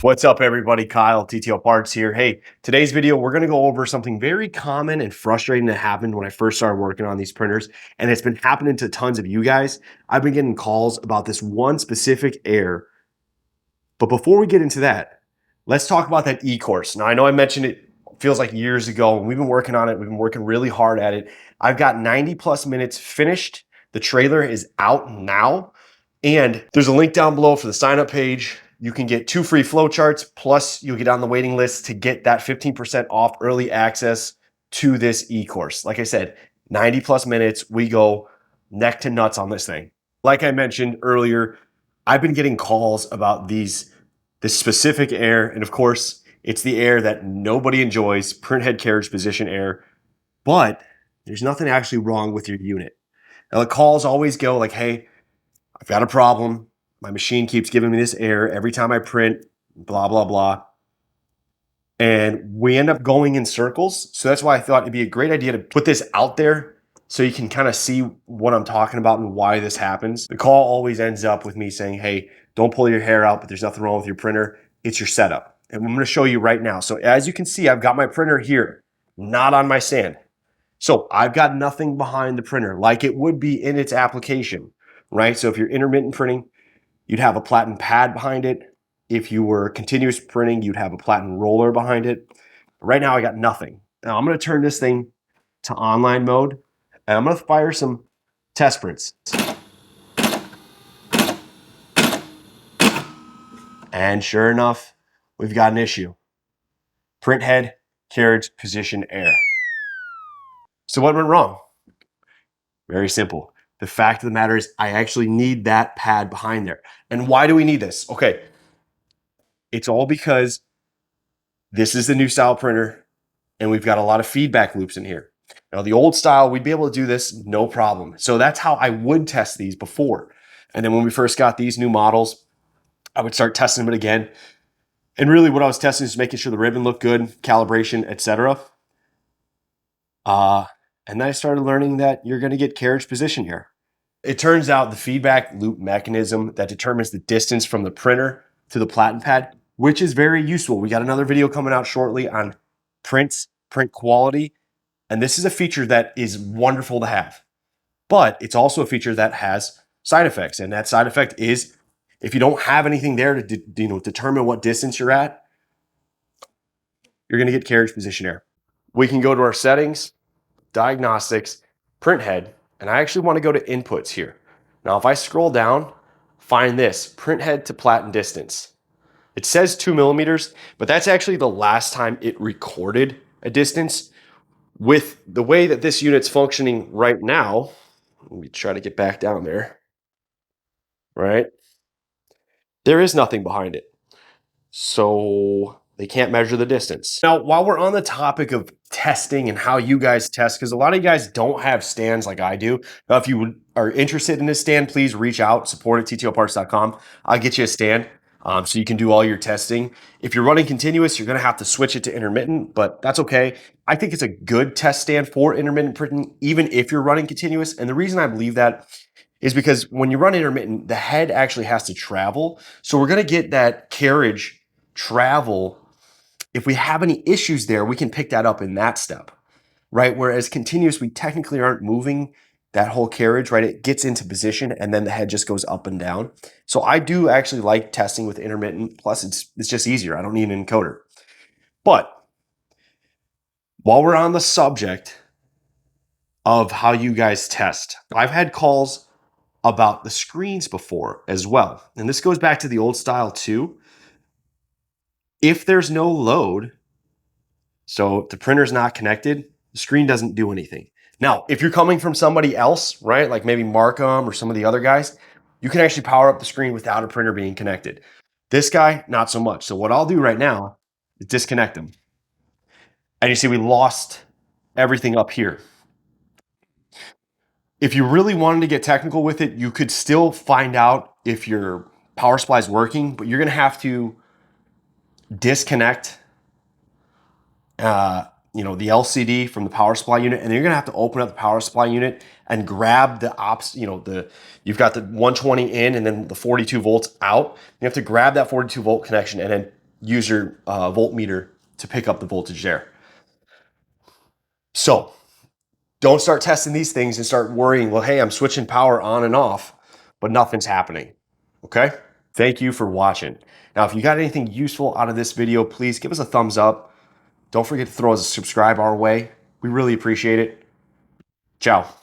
What's up, everybody? Kyle, TTOParts here. Hey, today's video, we're going to go over something very common and frustrating that happened when I first started working on these printers, and it's been happening to tons of you guys. I've been getting calls about this one specific error, but before we get into that, let's talk about that e-course. Now, I know I mentioned it feels like years ago, and we've been working on it. We've been working really hard at it. I've got 90 plus minutes finished. The trailer is out now, and there's a link down below for the sign up page. You can get 2 free flowcharts, plus you'll get on the waiting list to get that 15% off early access to this e-course. Like I said, 90 plus minutes, we go neck to nuts on this thing. Like I mentioned earlier, I've been getting calls about this specific error, and of course, it's the error that nobody enjoys, printhead carriage position error, but there's nothing actually wrong with your unit. Now the calls always go like, hey, I've got a problem. My machine keeps giving me this error every time I print, blah, blah, blah. And we end up going in circles. So that's why I thought it'd be a great idea to put this out there so you can kind of see what I'm talking about and why this happens. The call always ends up with me saying, hey, don't pull your hair out, but there's nothing wrong with your printer. It's your setup. And I'm going to show you right now. So as you can see, I've got my printer here, not on my stand. So I've got nothing behind the printer like it would be in its application, right? So if you're intermittent printing, you'd have a Platen Pad behind it. If you were continuous printing, you'd have a Platen roller behind it. Right now, I got nothing. Now I'm going to turn this thing to online mode, and I'm going to fire some test prints. And sure enough, we've got an issue. Printhead carriage position error. So what went wrong? Very simple. The fact of the matter is I actually need that pad behind there. And why do we need this? Okay. It's all because this is the new style printer and we've got a lot of feedback loops in here. Now the old style, we'd be able to do this no problem. So that's how I would test these before. And then when we first got these new models, I would start testing them again. And really what I was testing is making sure the ribbon looked good, calibration, etc. And then I started learning that you're going to get carriage position here. It turns out the feedback loop mechanism that determines the distance from the printer to the Platen Pad, which is very useful. We got another video coming out shortly on prints, print quality. And this is a feature that is wonderful to have. But it's also a feature that has side effects. And that side effect is if you don't have anything there to determine what distance you're at, you're going to get carriage position error. We can go to our settings, diagnostics, printhead, and I actually want to go to inputs here. Now, if I scroll down, find this, printhead to Platen distance. It says 2 millimeters, but that's actually the last time it recorded a distance. With the way that this unit's functioning right now, let me try to get back down there, right? There is nothing behind it. So they can't measure the distance. Now, while we're on the topic of testing and how you guys test, because a lot of you guys don't have stands like I do. Now, if you are interested in this stand, please reach out, support at TTOParts.com. I'll get you a stand so you can do all your testing. If you're running continuous, you're going to have to switch it to intermittent, but that's okay. I think it's a good test stand for intermittent printing, even if you're running continuous. And the reason I believe that is because when you run intermittent, the head actually has to travel. So we're going to get that carriage travel. If we have any issues there, we can pick that up in that step, right? Whereas continuous, we technically aren't moving that whole carriage, right? It gets into position and then the head just goes up and down. So I do actually like testing with intermittent. Plus it's just easier. I don't need an encoder. But while we're on the subject of how you guys test, I've had calls about the screens before as well. And this goes back to the old style too. If there's no load, so if the printer's not connected, the screen doesn't do anything. Now, if you're coming from somebody else, right, like maybe Markham or some of the other guys, you can actually power up the screen without a printer being connected. This guy, not so much. So what I'll do right now is disconnect them. And you see we lost everything up here. If you really wanted to get technical with it, you could still find out if your power supply is working, but you're going to have to disconnect the LCD from the power supply unit, and then you're gonna have to open up the power supply unit and grab the you've got the 120 in and then the 42 volts out. You have to grab that 42 volt connection and then use your voltmeter to pick up the voltage there. So don't start testing these things and start worrying, well, hey, I'm switching power on and off, but nothing's happening. Okay? Thank you for watching. Now, if you got anything useful out of this video, please give us a thumbs up. Don't forget to throw us a subscribe our way. We really appreciate it. Ciao.